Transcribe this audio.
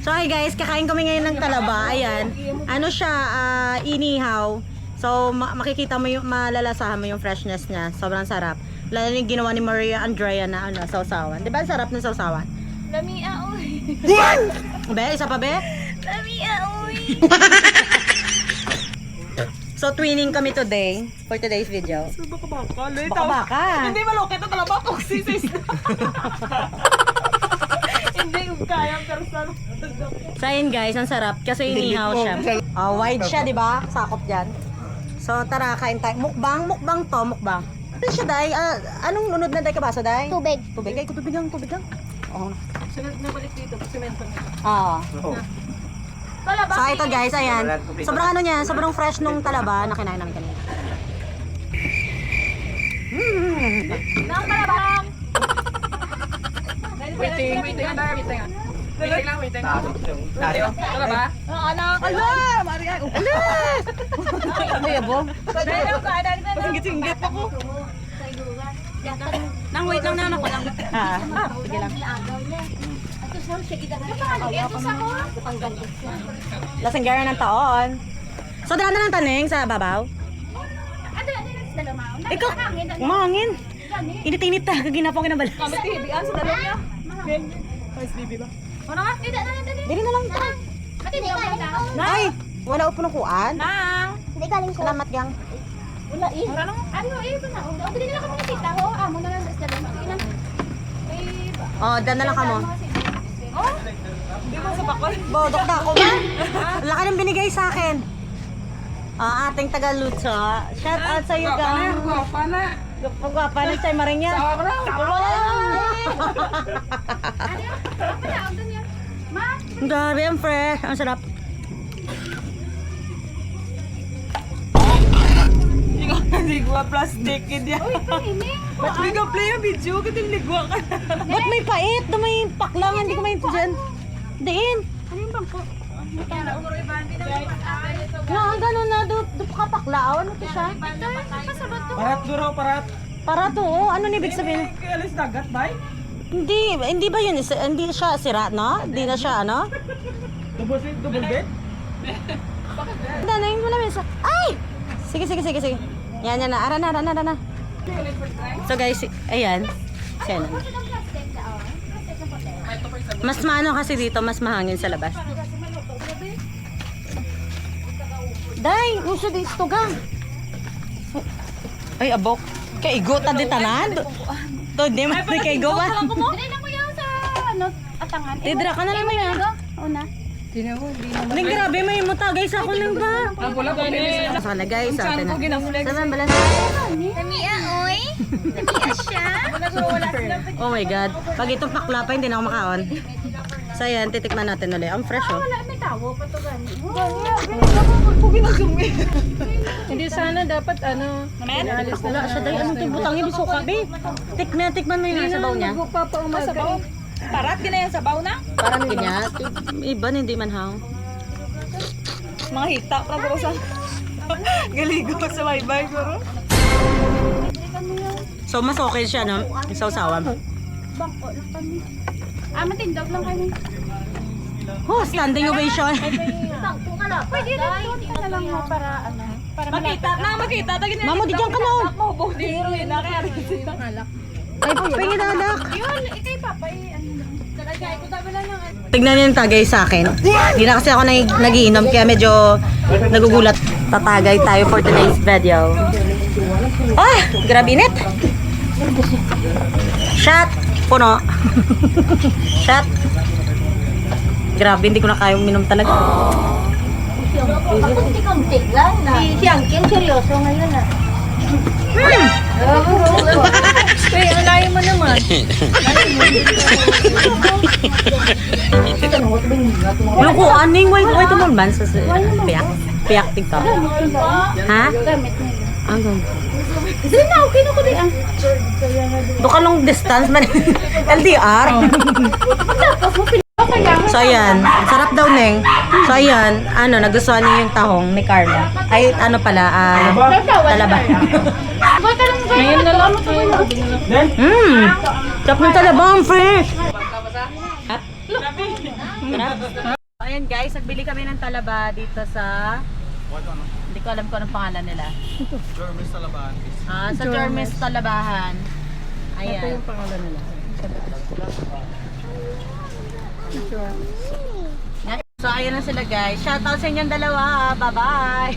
So hi guys, kakain kami ngayon ng talaba. Ayan. Ano siya, inihaw. So makikita mo yung, malalasahan mo yung freshness niya. Sobrang sarap. Lalo yung ginawa ni Maria Andrea na sausawan. Di ba ang sarap ng sausawan? Lamia, uy. Be, isa pa be? Lamia, uy. So twinning kami today for today's video. Baka-baka. Hindi malukit na talaba pag sisis na. Hindi ko kaya personal. So ayun guys, ang sarap kasi inihaw siya. Wide siya, di ba? Sakop dyan. So tara, kain tayo. Mukbang to, mukbang. Ano siya, Day? Anong lunod na, Day, kabaso, Day? Tubig. Tubig? Ay, tubig lang. Oo. Sunod na balik dito, semento na. Oo. So ito guys, ayan. Sobrang ano niya, sobrang fresh nung talaba na kinain namin kanina. Nang malabang. Waiting. Talaba? Anak, ala! Maria, ala! Ano yabo? Singgit ako. Nang wait lang na ako lang. Sige lang. Lasanggara ng taon. So dala na lang taning sa babaw. Ikaw, umangin. Init-init ta, kaginapong kinabala. Kami tibian sa dalawa niya. Nice baby ba? Ano nga? Hindi na. Dili na lang ta. Pati di galing ka. Ay, wala upo ng kuan. Nang! Hindi galing ko. Salamat gang. Wala eh. Ano eh, ba na? Hindi nila kami nakita ho. Amo na lang sa dalawa. Oh, dan na lang kamo. Oh, Hindi mo sa bakol. Bodok na ako ba? Laki ng binigay sa akin. Ating taga-Lutso. Shout out sa iyo gang. Guwapa na. Pagwapa na sa Maringya. Sawa na. ma. Grabe, ang fresh. Ang sarap. Ligwa plastic kid yan. Ba't biga play ang video? Kating ligwa ka na. Ba't may pait? Na may paklang. Hindi ko mainto dyan. Diin. Ano yung bangko? Nga, ganun na. Doon ka paklaw. Ano to siya? Pasabot to. Parat guro, parat. Para to. Ano ibig sabihin? Kaya alis dagat, bay? Hindi ba yun? Hindi siya sira, no? Hindi na siya, ano? Double bed? Danayin mo namin sa... Ay! Sige. Yan na. Ara na. So guys, ayan. Siya na. Mas maano kasi dito, mas mahangin sa labas. Day, uso dito gang. Ay, abok. Kaigo ta di tanan. To di man di kaigo ba? Dili na mo yan sa atangan. Tidra ka na lang yan. Una. Ning grabe may muta guys ako lang ba? Ang pula ko din. Sana guys, sa atin. Saman balas. Lamia, oy. Lamia siya. Oh my god. Pag itong pakla pa hindi na ako makaon. So ayan, titikman natin ulit. Ang fresh oh. Wala, may tawo pa to gani. Hindi sana dapat ano. Inaalis na Wala siya dahil anong tibutang hindi suka be. Tikman mo yung nasa baw niya. Magpapaumaga. Parat ka na yan sa baw na? Parang ganyan. Iba hindi man haw. Mga hita na bro sa galigo sa baybay bro. So mas okay siya no? Yung sausawan. Bangko lang kami. Matindog lang kami. Oh, standing ovation. Bangko ka lang. Pwede rin ka na lang mo para ano. Para Makita. Mamo, di dyan ka no. Mabog di hero yun. Nakayari sila. Ay, pingin alak. yun, ikay papa, ano lang. Talagay ko dami lang yung Tignan niyo yung tagay sa akin. Hindi na kasi ako nagiinom kaya medyo nagugulat. Tatagay tayo for today's video. Ah, grabe init. Shot. Puno. Shot. Grabe, hindi ko na kayang minom talaga. Kunti-kunti lang na. Si Angkin, seryoso ngayon ah. Hey, ang layo mo naman. Yung ko, aning way tumulman sa piyak TikTok. Ha? Gamit mo yun. Ang Hindi na, okay na ko din ah. do ka long distance man. LDR. So ayan, sarap daw neng. So ayan, nagustuhan niyo yung tahong ni Carla. Ay ano pala, talaba. Ngayon na lang. Sarap ng talaba, ang fresh. Ayan guys, nagbili kami ng talaba dito sa... Hindi ko alam kung anong pangalan nila. Jermis Talabahan. Sa Jormes Talabahan. Ayan. Ito yung pangalan nila. So ayan na sila guys. Shoutout sa inyong dalawa. Bye-bye.